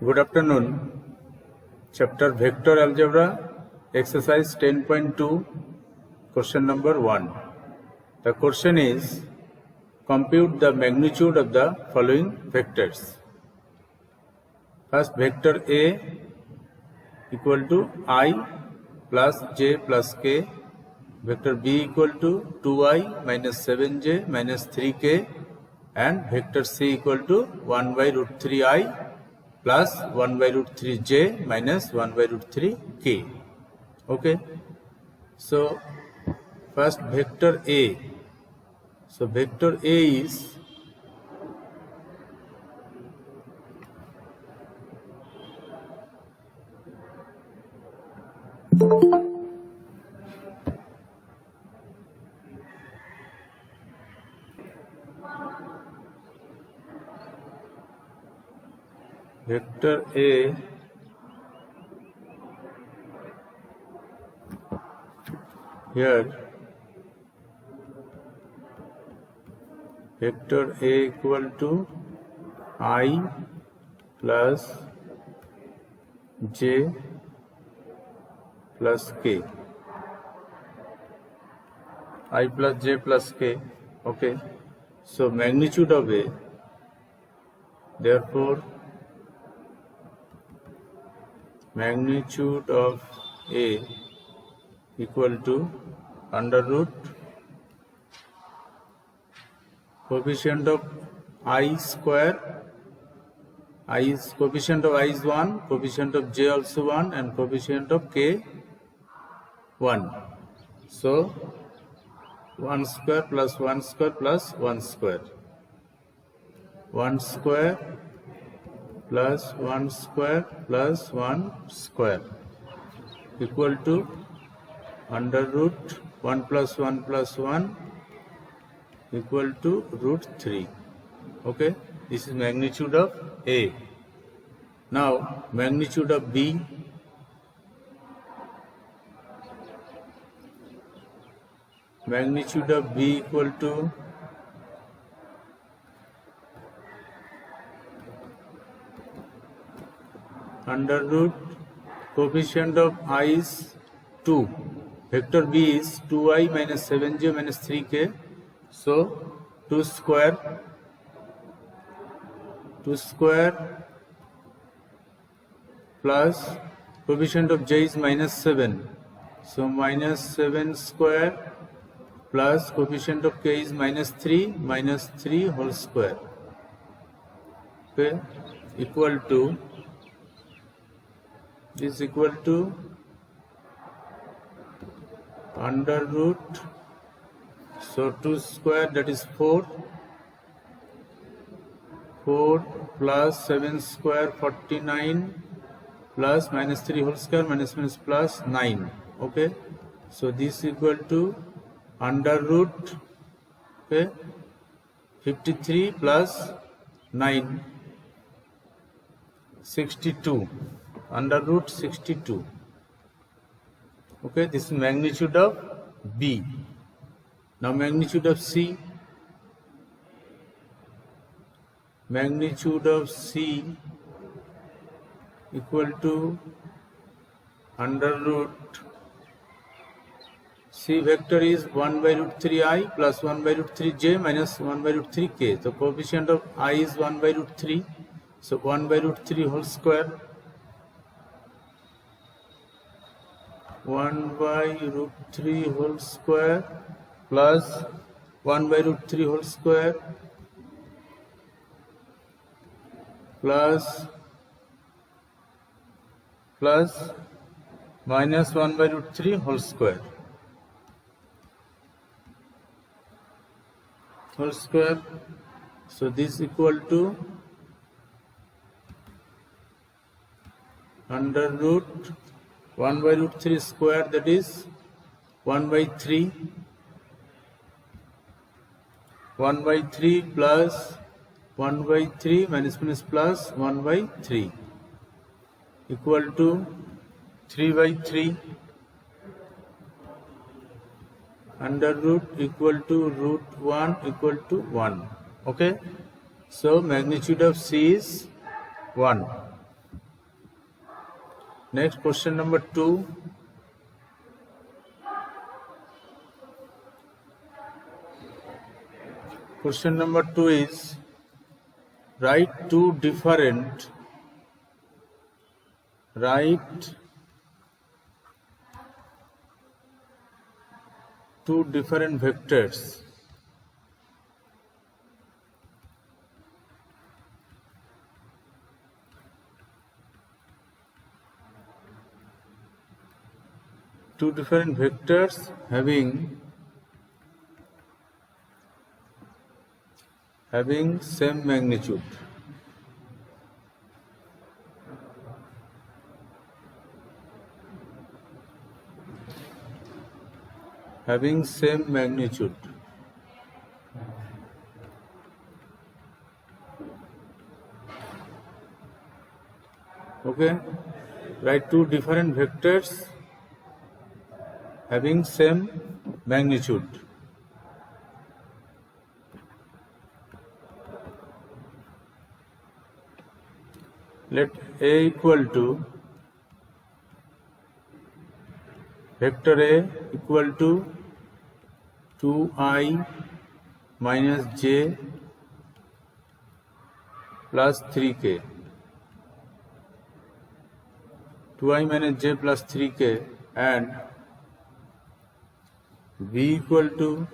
Good afternoon. Chapter Vector Algebra, exercise 10.2, question number 1. The question is, compute the magnitude of the following vectors. First, vector A equal to I plus j plus k, vector B equal to 2i minus 7j minus 3k, and vector C equal to 1 by root 3i plus 1 by root 3j minus 1 by root 3k. Okay. So, first vector A. So, vector A is vector A here vector A equal to I plus j plus k, I plus j plus k. Okay, so magnitude of A, therefore magnitude of A equal to under root coefficient of I square. Coefficient of I is 1, coefficient of j also 1, and coefficient of k 1. So 1 square plus 1 square plus 1 square. 1 square plus 1 square plus 1 square equal to under root 1 plus 1 plus 1 equal to root 3. Okay, this is magnitude of A. Now magnitude of B. Magnitude of B equal to under root coefficient of I is 2. Vector B is 2i minus 7j minus 3k. So 2 square plus coefficient of j is minus 7. So minus 7 square plus coefficient of k is minus 3 whole square. Okay, equal to is equal to under root, so 2 square, that is 4 plus 7 square 49 plus minus 3 whole square minus plus 9. Okay, so this equal to under root, okay, 53 plus 9 62, under root 62. Okay, this is magnitude of B. Now magnitude of C. Magnitude of C equal to under root, C vector is 1 by root 3i plus 1 by root 3j minus 1 by root 3k. So coefficient of I is 1 by root 3. So 1 by root 3 whole square, 1 by root 3 whole square plus 1 by root 3 whole square plus minus 1 by root 3 whole square So this equal to under root 1 by root 3 square, that is 1 by 3 plus 1 by 3 minus plus 1 by 3 equal to 3 by 3 under root equal to root 1 equal to 1. Okay, so magnitude of C is 1. Next, question number 2. Question number 2 is, write two different vectors having same magnitude. Okay, write two different vectors having same magnitude. Let A equal to vector A equal to 2i minus j plus 3k. 2i minus j plus 3k, and B equal to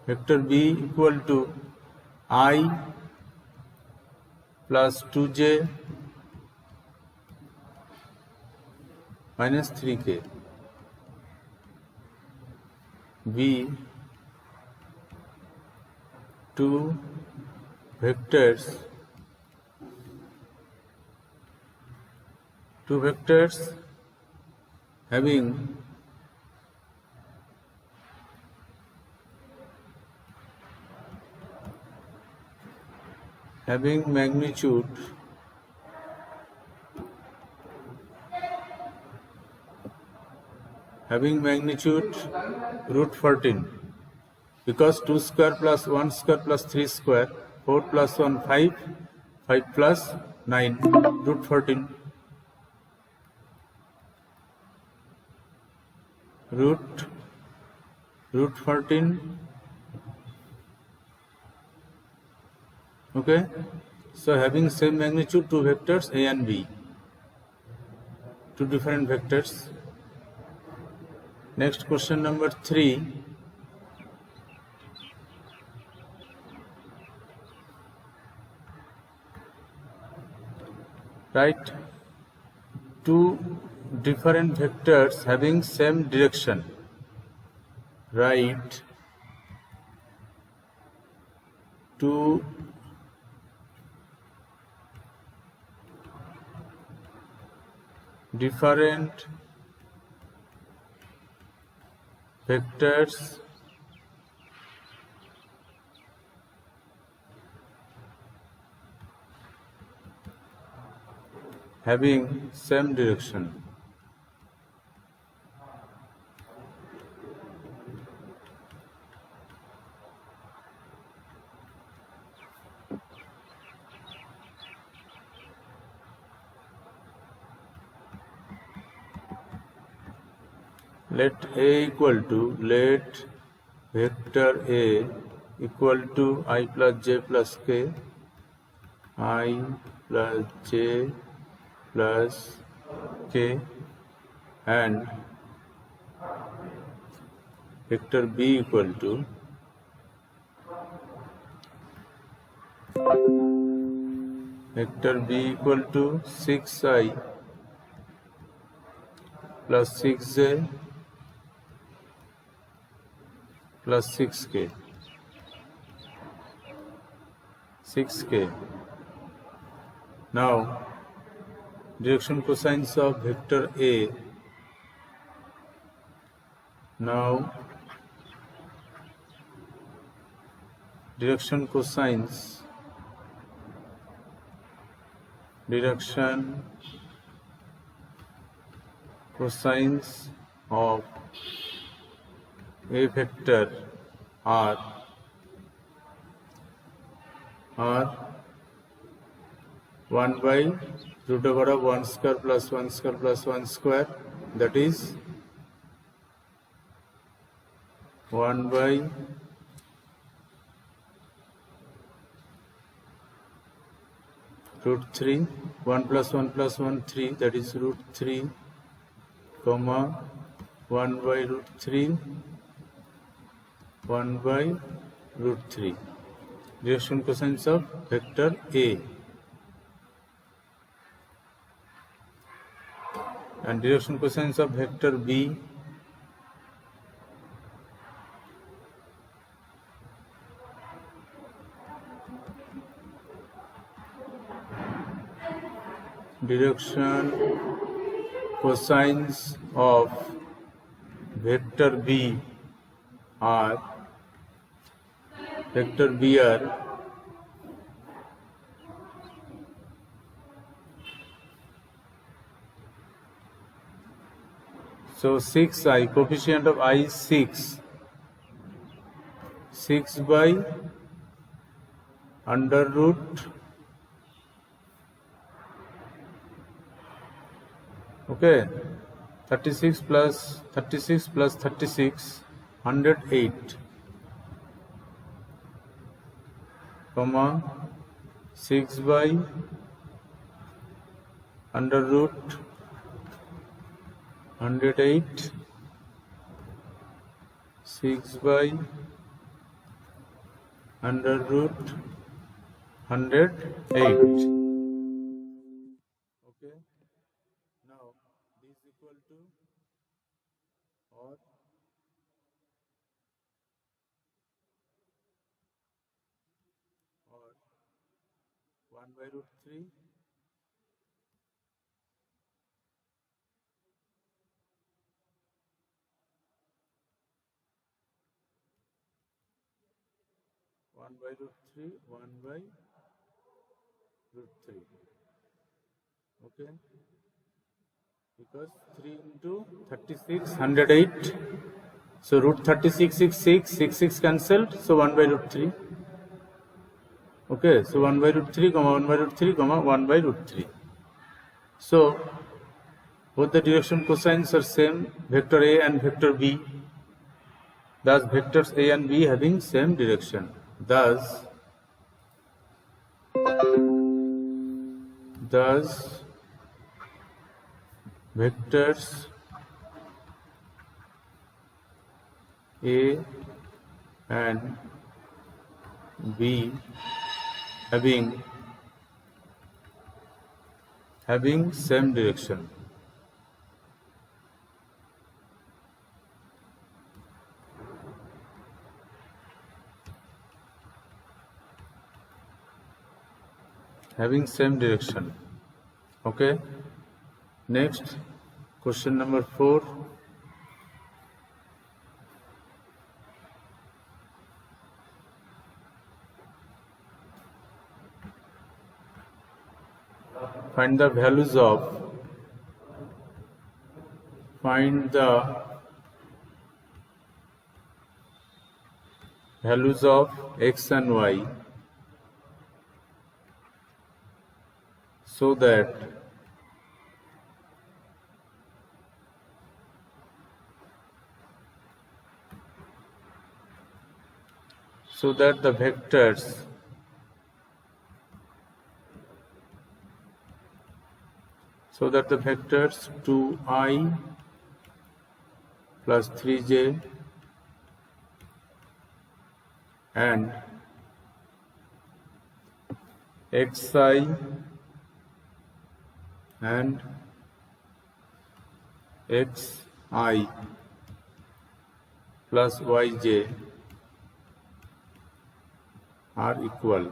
vector B equal to I plus 2j minus 3k. B, two vectors having magnitude root 14, because 2 square plus 1 square plus 3 square, 4 plus 1 5, 5 plus 9, root 14. Root 14. Okay, so having same magnitude, two vectors A and B, two different vectors. Next, question number 3. Write two different vectors having same direction. Write two different vectors having same direction. Let vector A equal to I plus j plus k, I plus j plus k, and vector B equal to vector B equal to 6i plus 6j plus 6k. Now, direction cosines of vector A. Now, direction cosines of A vector are 1 by root over of 1 square plus 1 square plus 1 square, that is 1 by root 3, 1 plus 1 plus 1, 3, that is root 3, comma 1 by root 3, 1 by root 3. Direction cosines of vector A. And direction cosines of vector B. Direction cosines of vector B are so 6i, coefficient of I is 6 by under root okay 36 plus 36 plus 36 108 comma 6 by under root 108 6 by under root 108. Okay, now this is equal to or 1 by root 3 1 by root 3 1 by root 3. Okay, because 3 into 36 108, so root 36 is 6 cancelled, so 1 by root 3. Okay, so 1 by root 3 comma 1 by root 3 comma 1 by root 3. So both the direction cosines are same, vector A and vector B. Thus vectors A and B having same direction. Thus vectors A and B having same direction. Having same direction. Okay, next question number 4. Find the values of x and y so that the vectors so that the vectors 2i plus 3j and xi and xi plus yj are equal.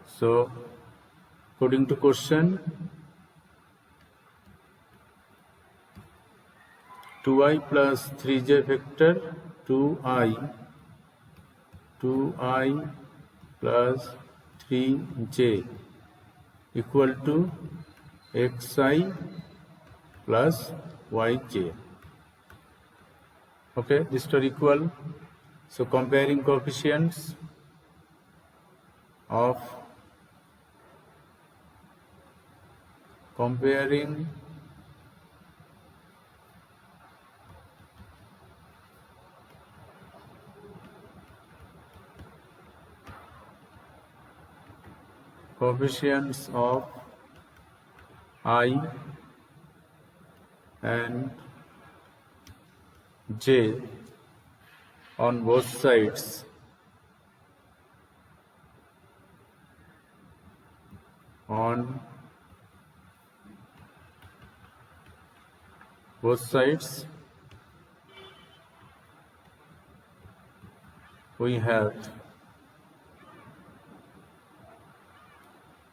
So according to question, 2i plus 3j vector 2i plus 3j equal to xi plus yj. Okay, these two are equal. So comparing coefficients of coefficients of I and j on both sides we have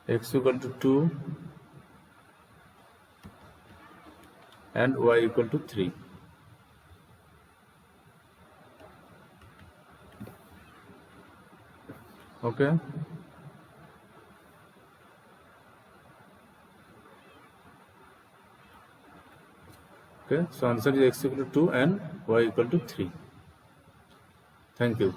x equal to 2 and y equal to 3. Okay. Okay, so answer is x equal to 2 and y equal to 3. Thank you.